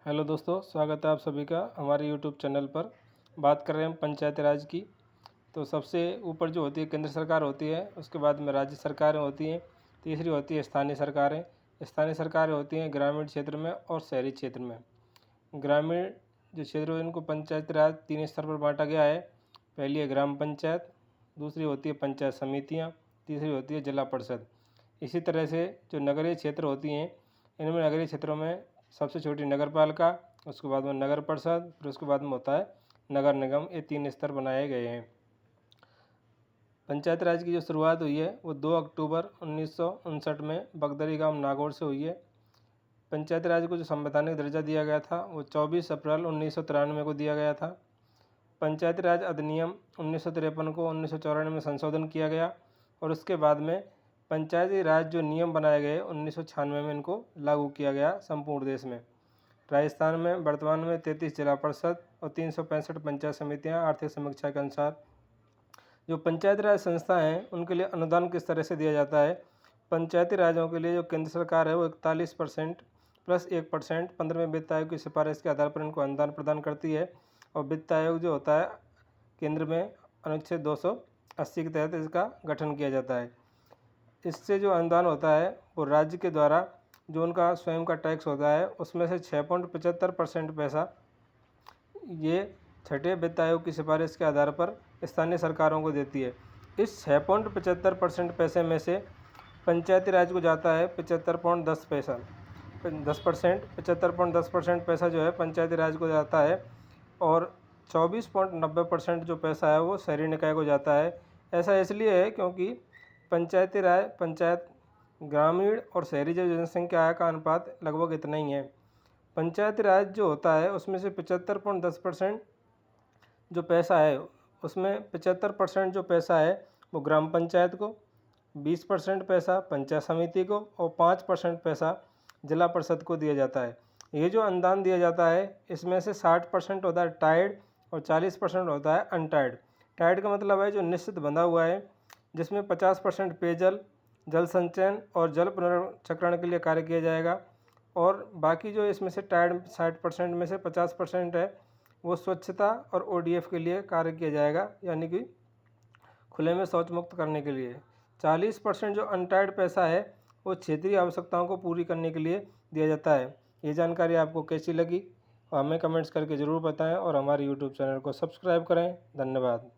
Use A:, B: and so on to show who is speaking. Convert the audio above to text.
A: Hello दोस्तों, स्वागत है आप सभी का हमारे यूट्यूब चैनल पर। बात कर रहे हैं हम पंचायती राज की। तो सबसे ऊपर जो होती है केंद्र सरकार होती है, उसके बाद में राज्य सरकारें होती हैं, तीसरी होती है स्थानीय सरकारें। स्थानीय सरकारें होती हैं ग्रामीण क्षेत्र में और शहरी क्षेत्र में। ग्रामीण जो क्षेत्र है इनको पंचायती राज 3 स्तर पर बांटा गया है। पहली है ग्राम पंचायत, दूसरी होती है पंचायत समितियाँ, तीसरी होती है जिला परिषद। इसी तरह से जो नगरीय क्षेत्र होती हैं, इनमें नगरीय क्षेत्रों में सबसे छोटी नगर पालिका, उसके बाद में नगर परिषद, फिर उसके बाद में होता है नगर निगम। ये 3 स्तर बनाए गए हैं। पंचायत राज की जो शुरुआत हुई है वो 2 अक्टूबर 1959 में बगदरी गांव नागौर से हुई है। पंचायत राज को जो संवैधानिक दर्जा दिया गया था वो 24 अप्रैल 1993 को दिया गया था। पंचायती राज अधिनियम 1953 को 1994 में संशोधन किया गया और उसके बाद में पंचायती राज जो नियम बनाए गए 1996 में इनको लागू किया गया संपूर्ण देश में। राजस्थान में वर्तमान में 33 जिला परिषद और 365 पंचायत समितियां आर्थिक समीक्षा के अनुसार। जो पंचायती राज संस्था हैं उनके लिए अनुदान किस तरह से दिया जाता है। पंचायती राज्यों के लिए जो केंद्र सरकार है वो 41% प्लस 1% 15वें वित्त आयोग की सिफारिश के आधार पर इनको अनुदान प्रदान करती है। और वित्त आयोग जो होता है केंद्र में अनुच्छेद 280 के तहत इसका गठन किया जाता है। इससे जो अनुदान होता है वो राज्य के द्वारा जो उनका स्वयं का टैक्स होता है उसमें से 6.75% पैसा ये छठे वित्त आयोग की सिफारिश के आधार पर स्थानीय सरकारों को देती है। इस 6.75% पैसे में से पंचायती राज को जाता है 75.10 पैसा, 10%। 75.10% पैसा जो है पंचायती राज को जाता है और 24.90% जो पैसा है वो शहरी निकाय को जाता है। ऐसा इसलिए है क्योंकि पंचायत ग्रामीण और शहरी जो जनसंख्या का अनुपात लगभग इतना ही है। पंचायती राज जो होता है उसमें से 75.10% जो पैसा है उसमें 75% जो पैसा है वो ग्राम पंचायत को, 20% पैसा पंचायत समिति को और 5% पैसा जिला परिषद को दिया जाता है। ये जो अनुदान दिया जाता है इसमें से 60% होता है टाइड और 40% होता है अनटाइड। टाइड का मतलब है जो निश्चित बंधा हुआ है, जिसमें 50% पेयजल, जल संचयन और जल पुनर्चक्रण के लिए कार्य किया जाएगा। और बाकी जो इसमें से टाइड 60% में से 50% है वो स्वच्छता और ओडीएफ के लिए कार्य किया जाएगा, यानी कि खुले में शौच मुक्त करने के लिए। 40% जो अनटाइड पैसा है वो क्षेत्रीय आवश्यकताओं को पूरी करने के लिए दिया जाता है। ये जानकारी आपको कैसी लगी और हमें कमेंट्स करके ज़रूर बताएं और हमारे यूट्यूब चैनल को सब्सक्राइब करें। धन्यवाद।